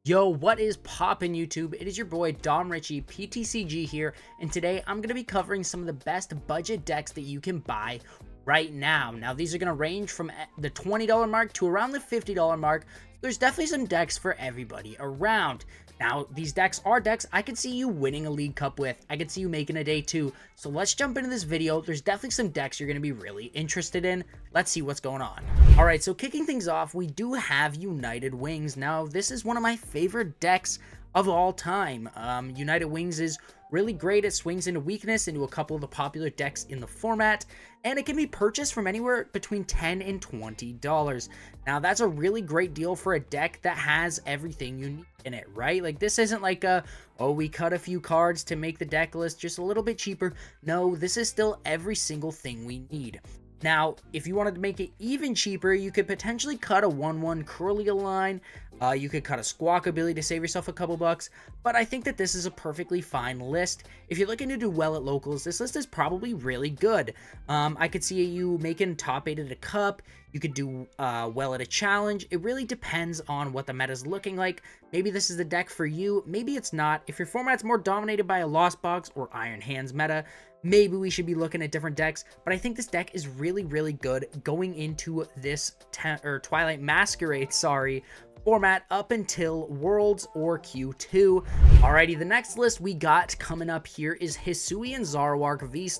Yo, what is poppin' YouTube? It is your boy Dom Richie, PTCG here, and today I'm going to be covering some of the best budget decks that you can buy right now. Now, these are going to range from the $20 mark to around the $50 mark. There's definitely some decks for everybody around. Now, these decks are decks I could see you winning a League Cup with. I could see you making a day too. So let's jump into this video. There's definitely some decks you're going to be really interested in. Let's see what's going on. Alright, so kicking things off, we do have United Wings. Now, this is one of my favorite decks of all time. United Wings is really great. It swings into weakness into a couple of the popular decks in the format, and it can be purchased from anywhere between $10 and $20. Now, that's a really great deal for a deck that has everything you need in it, right? Like, this isn't like we cut a few cards to make the deck list just a little bit cheaper. No, this is still every single thing we need. Now, if you wanted to make it even cheaper, you could potentially cut a 1/1 Curlia line. You could cut a Squawk ability to save yourself a couple bucks, but I think that this is a perfectly fine list. If you're looking to do well at locals, this list is probably really good. I could see you making top 8 at a cup. You could do well at a challenge. It really depends on what the meta is looking like. Maybe this is the deck for you. Maybe it's not. If your format's more dominated by a Lost Box or Iron Hands meta, maybe we should be looking at different decks, but I think this deck is really, really good going into this Twilight Masquerade, format up until Worlds or Q2. Alrighty, the next list we got coming up here is Hisuian Zarar V.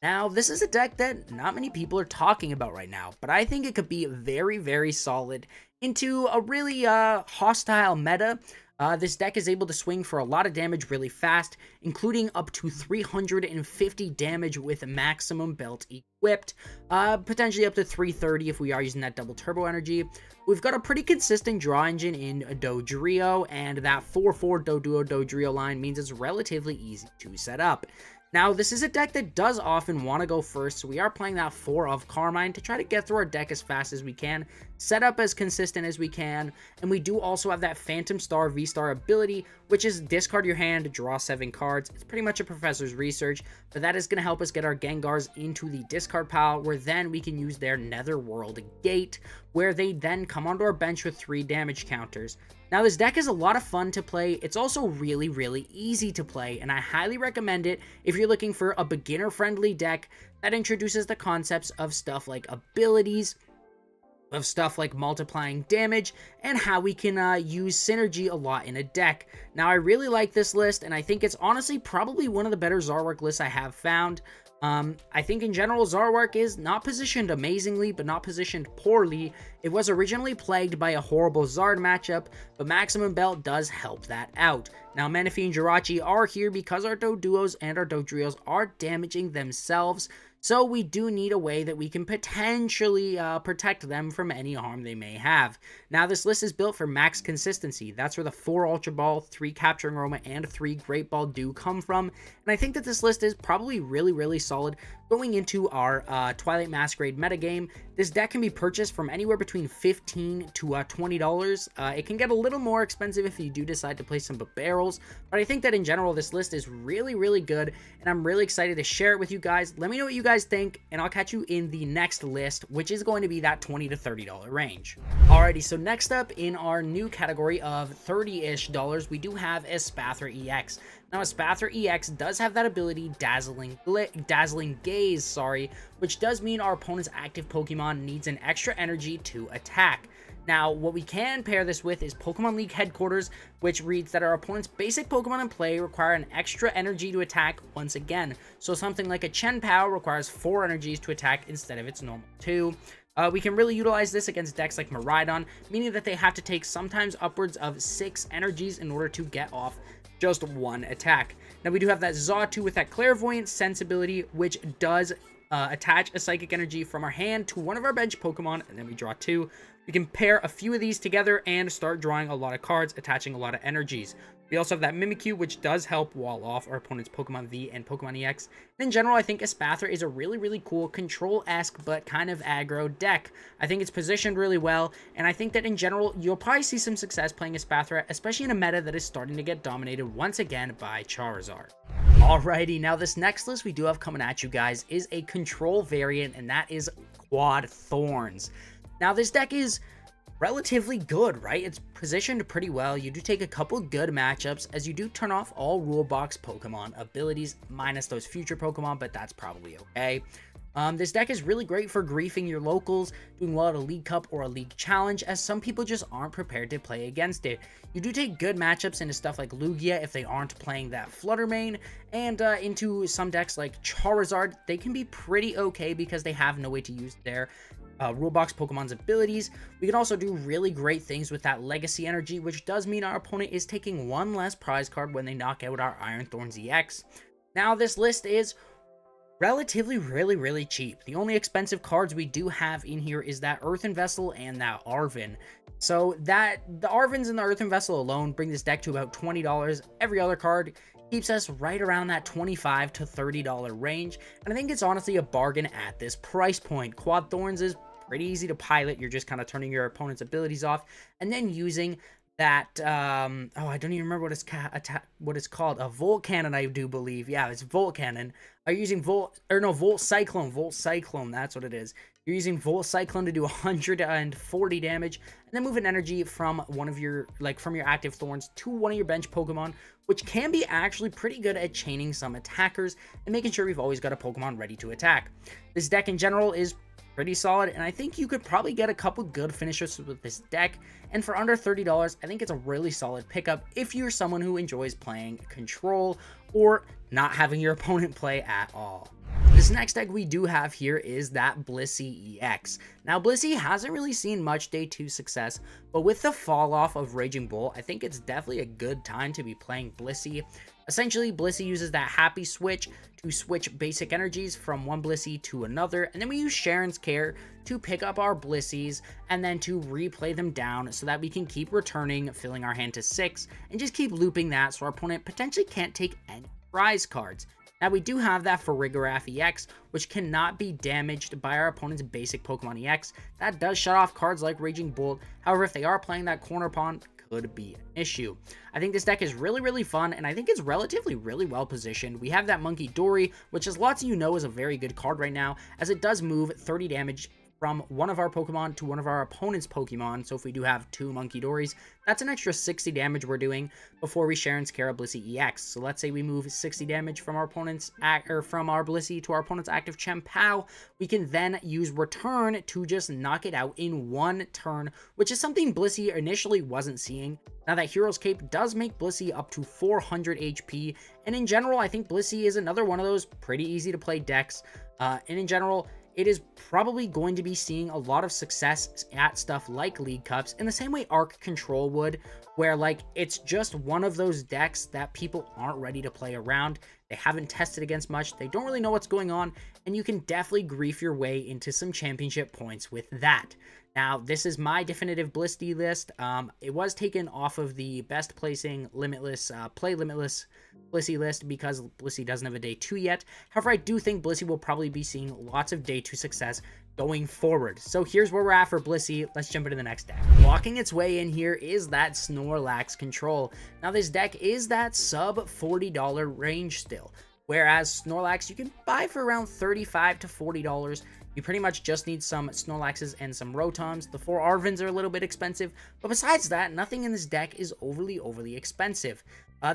Now, this is a deck that not many people are talking about right now, but I think it could be very, very solid into a really hostile meta. This deck is able to swing for a lot of damage really fast, including up to 350 damage with maximum belt equipped, potentially up to 330 if we are using that double turbo energy. We've got a pretty consistent draw engine in Dodrio, and that 4/4 Doduo Dodrio line means it's relatively easy to set up. Now, this is a deck that does often want to go first, so we are playing that 4 of Carmine to try to get through our deck as fast as we can, set up as consistent as we can, and we do also have that Phantom Star V ability, which is discard your hand, draw 7 cards. It's pretty much a Professor's Research, but that is going to help us get our Gengars into the discard pile, where then we can use their Netherworld Gate, where they then come onto our bench with 3 damage counters. Now, this deck is a lot of fun to play. It's also really, really easy to play, and I highly recommend it if you're looking for a beginner-friendly deck that introduces the concepts of stuff like abilities, of stuff like multiplying damage, and how we can use synergy a lot in a deck. Now, I really like this list, and I think it's honestly probably one of the better Zarwark lists I have found. I think in general, Zarwark is not positioned amazingly, but not positioned poorly. It was originally plagued by a horrible Zard matchup, but Maximum Belt does help that out. Now, Manaphy and Jirachi are here because our Doduos and our Dodrios are damaging themselves, so we do need a way that we can potentially protect them from any harm they may have. Now, this list is built for max consistency. That's where the 4 Ultra Ball, 3 Capturing Aroma, and 3 Great Ball do come from. And I think that this list is probably really, really solid going into our Twilight Masquerade metagame. This deck can be purchased from anywhere between $15 to $20. It can get a little more expensive if you do decide to play some barrels, but I think that in general, this list is really, really good, and I'm really excited to share it with you guys. Let me know what you guys think, and I'll catch you in the next list, which is going to be that $20 to $30 range. Alrighty, so next up in our new category of $30-ish, we do have Asatha EX. Now, Asatha EX does have that ability, Dazzling Gaze, which does mean our opponent's active Pokemon needs an extra energy to attack. Now, what we can pair this with is Pokemon League Headquarters, which reads that our opponent's basic Pokemon in play require an extra energy to attack once again. So something like a Chenpao requires 4 energies to attack instead of its normal 2. We can really utilize this against decks like Miraidon, meaning that they have to take sometimes upwards of 6 energies in order to get off just 1 attack. Now, we do have that Xatu with that Clairvoyant Sensibility, which does attach a Psychic Energy from our hand to one of our bench Pokemon, and then we draw 2. We can pair a few of these together and start drawing a lot of cards, attaching a lot of energies. We also have that Mimikyu, which does help wall off our opponent's Pokemon V and Pokemon EX. And in general, I think Asatha is a really, really cool control-esque but kind of aggro deck. I think it's positioned really well, and I think that in general, you'll probably see some success playing Asatha, especially in a meta that is starting to get dominated once again by Charizard. Alrighty, now this next list we do have coming at you guys is a control variant, and that is Quad Thorns. Now, this deck is relatively good, right? It's positioned pretty well. You do take a couple good matchups as you do turn off all rule box Pokemon abilities minus those future Pokemon, but that's probably okay. This deck is really great for griefing your locals, doing well at a League Cup or a League Challenge, as some people just aren't prepared to play against it. You do take good matchups into stuff like Lugia if they aren't playing that Flutter Mane, and into some decks like Charizard. They can be pretty okay because they have no way to use their Rulebox Pokemon's abilities. We can also do really great things with that Legacy Energy, which does mean our opponent is taking one less prize card when they knock out our Iron Thorns EX. Now, this list is relatively really cheap. The only expensive cards we do have in here is that Earthen Vessel and that Arven. So that the Arvens and the Earthen Vessel alone bring this deck to about $20. Every other card keeps us right around that $25 to $30 range, and I think it's honestly a bargain at this price point. Quad Thorns is pretty easy to pilot. You're just kind of turning your opponent's abilities off and then using that oh, I don't even remember what it's called. A Volt Cannon, I do believe. Yeah, it's Volt Cannon. Are you using Volt Cyclone, that's what it is. You're using Volt Cyclone to do 140 damage and then move an energy from one of your from your active Thorns to one of your bench Pokemon, which can be actually pretty good at chaining some attackers and making sure we've always got a Pokemon ready to attack. This deck in general is pretty solid, and I think you could probably get a couple good finishers with this deck, and for under $30, I think it's a really solid pickup if you're someone who enjoys playing Control or not having your opponent play at all. This next deck we do have here is that Blissey EX. Now, Blissey hasn't really seen much day 2 success, but with the fall off of Raging Bull, I think it's definitely a good time to be playing Blissey. Essentially, Blissey uses that happy switch to switch basic energies from one Blissey to another, and then we use Sharon's Care to pick up our Blisseys and then to replay them down so that we can keep returning, filling our hand to 6, and just keep looping that so our opponent potentially can't take any prize cards. Now, we do have that Farigiraf EX, which cannot be damaged by our opponent's basic Pokemon EX. That does shut off cards like Raging Bolt. However, if they are playing that Corner Pond, could be an issue. I think this deck is really fun, and I think it's relatively really well positioned. We have that Monkey Dory, which as lots of you know is a very good card right now, as it does move 30 damage from one of our Pokemon to one of our opponent's Pokemon. So if we do have 2 Monkey Dories, that's an extra 60 damage we're doing before we Sharon's Care Blissey EX. So let's say we move 60 damage from our opponent's from our Blissey to our opponent's active Chien-Pao. We can then use Return to just knock it out in one turn, which is something Blissey initially wasn't seeing. Now, that Hero's Cape does make Blissey up to 400 HP, and in general, I think Blissey is another one of those pretty easy to play decks. And in general, it is probably going to be seeing a lot of success at stuff like League Cups in the same way Arc Control would, where it's just one of those decks that people aren't ready to play around. They haven't tested against much. They don't really know what's going on, and you can definitely grief your way into some championship points with that. Now, this is my definitive Blissey list. It was taken off of the best placing Limitless, Play Limitless Blissey list because Blissey doesn't have a day 2 yet. However, I do think Blissey will probably be seeing lots of day 2 success going forward. So here's where we're at for Blissey. Let's jump into the next deck. Walking its way in here is that Snorlax Control. Now, this deck is that sub $40 range still, whereas Snorlax you can buy for around $35 to $40. You pretty much just need some Snorlaxes and some Rotoms. The 4 Arvens are a little bit expensive, but besides that, nothing in this deck is overly expensive.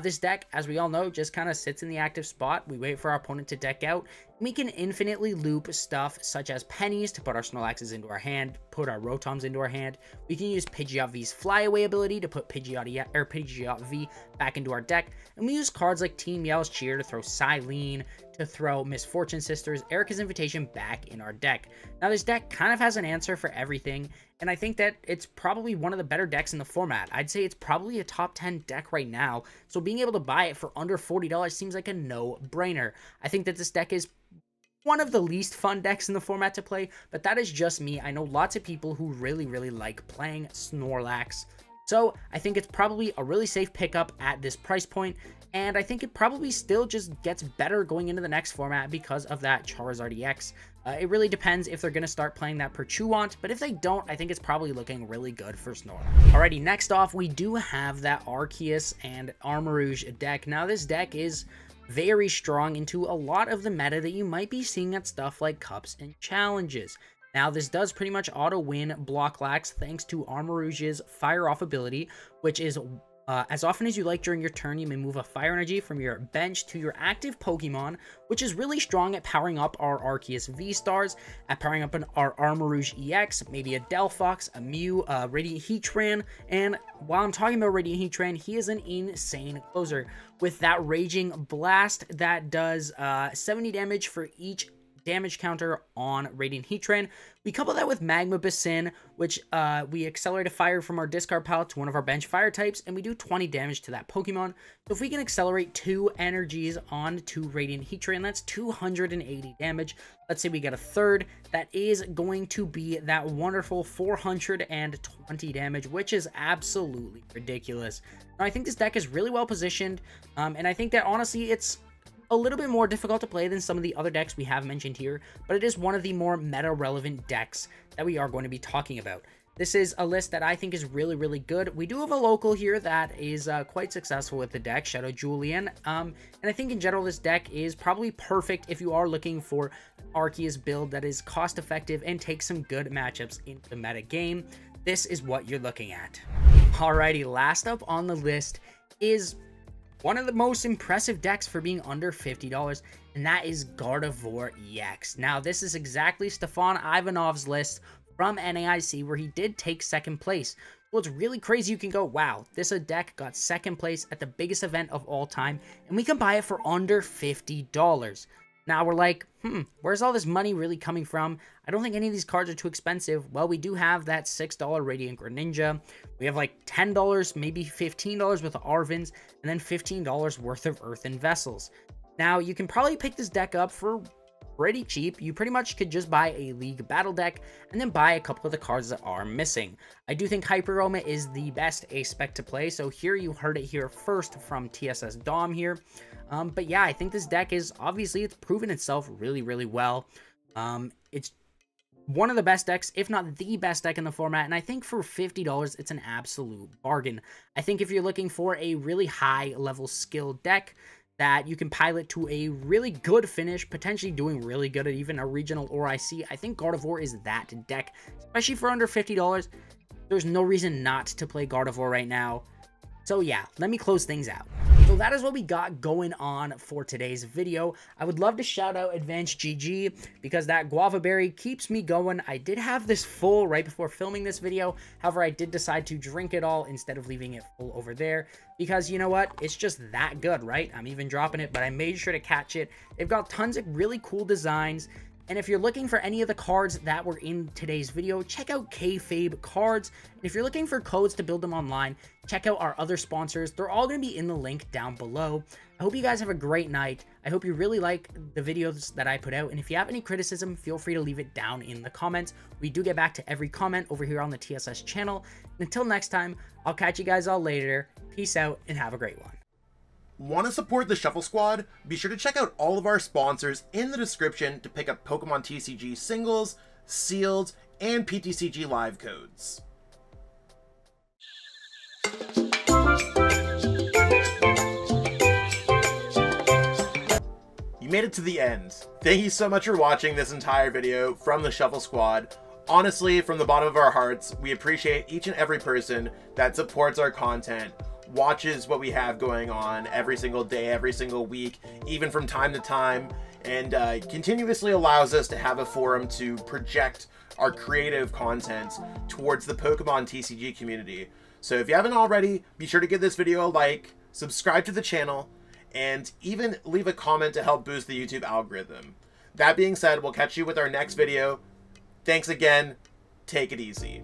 This deck, as we all know, just kind of sits in the active spot. We wait for our opponent to deck out. We can infinitely loop stuff such as pennies to put our Snorlaxes into our hand, put our Rotoms into our hand. We can use Pidgeot V's flyaway ability to put Pidgeot V back into our deck. And we use cards like Team Yell's Cheer to throw Silene, to throw Misfortune Sisters, Erica's Invitation back in our deck. Now, this deck kind of has an answer for everything, and I think that it's probably one of the better decks in the format. I'd say it's probably a top 10 deck right now, so being able to buy it for under $40 seems like a no-brainer. I think that this deck is one of the least fun decks in the format to play, but that is just me. I know lots of people who really like playing Snorlax. So I think it's probably a really safe pickup at this price point, and I think it probably still just gets better going into the next format because of that Charizard EX. It really depends if they're going to start playing that Perchewant, but if they don't, I think it's probably looking really good for Snorlax. Alrighty, next off, we do have that Arceus and Armarouge deck. Now, this deck is very strong into a lot of the meta that you might be seeing at stuff like Cups and Challenges. Now, this does pretty much auto-win block lax thanks to Armarouge's Fire Off ability, which is as often as you like during your turn, you may move a fire energy from your bench to your active Pokemon, which is really strong at powering up our Arceus V-Stars, at powering up our Armarouge EX, maybe a Delphox, a Mew, Radiant Heatran, and while I'm talking about Radiant Heatran, he is an insane closer with that Raging Blast that does 70 damage for each damage counter on Radiant Heatran. We couple that with Magma Basin, which we accelerate a fire from our discard pile to one of our bench fire types, and we do 20 damage to that Pokemon. So if we can accelerate 2 energies onto Radiant Heatran, that's 280 damage. Let's say we get a third, that is going to be that wonderful 420 damage, which is absolutely ridiculous. Now, I think this deck is really well positioned, and I think that honestly it's a little bit more difficult to play than some of the other decks we have mentioned here, but it is one of the more meta-relevant decks that we are going to be talking about. This is a list that I think is really, really good. We do have a local here that is quite successful with the deck, Shadow Julian, and I think in general this deck is probably perfect if you are looking for an Arceus build that is cost-effective and takes some good matchups in the meta game. This is what you're looking at. Alrighty, last up on the list is one of the most impressive decks for being under $50, and that is Gardevoir EX. Now, this is exactly Stefan Ivanov's list from NAIC, where he did take second place. Well, it's really crazy. You can go, wow, this deck got second place at the biggest event of all time, and we can buy it for under $50. Now we're like, where's all this money really coming from? I don't think any of these cards are too expensive. Well, we do have that $6 Radiant Greninja. We have like $10, maybe $15 with Arvins, and then $15 worth of Earthen Vessels. Now, you can probably pick this deck up for pretty cheap. You pretty much could just buy a League Battle deck and then buy a couple of the cards that are missing. I do think Hyper Roma is the best A-Spec to play, so here you heard it here first from TSS Dom here. But yeah, I think this deck is, obviously, it's proven itself really, really well. It's one of the best decks, if not the best deck in the format, and I think for $50, it's an absolute bargain. I think if you're looking for a really high-level skill deck that you can pilot to a really good finish, potentially doing really good at even a regional or IC, I think Gardevoir is that deck, especially for under $50. There's no reason not to play Gardevoir right now. So yeah, let me close things out. So that is what we got going on for today's video. I would love to shout out Advanced GG because that guava berry keeps me going. I did have this full right before filming this video. However, I did decide to drink it all instead of leaving it full over there because you know what? It's just that good, right? I'm even dropping it, but I made sure to catch it. They've got tons of really cool designs. And if you're looking for any of the cards that were in today's video, check out Kayfabe Cards. And if you're looking for codes to build them online, check out our other sponsors. They're all going to be in the link down below. I hope you guys have a great night. I hope you really like the videos that I put out. And if you have any criticism, feel free to leave it down in the comments. We do get back to every comment over here on the TSS channel. And until next time, I'll catch you guys all later. Peace out and have a great one. Want to support the Shuffle Squad? Be sure to check out all of our sponsors in the description to pick up Pokemon TCG singles, sealed, and PTCG live codes. You made it to the end. Thank you so much for watching this entire video from the Shuffle Squad. Honestly, from the bottom of our hearts, we appreciate each and every person that supports our content, watches what we have going on every single day, every single week, even from time to time, and continuously allows us to have a forum to project our creative content towards the Pokemon TCG community. So if you haven't already, be sure to give this video a like, subscribe to the channel, and even leave a comment to help boost the YouTube algorithm. That being said, we'll catch you with our next video. Thanks again. Take it easy.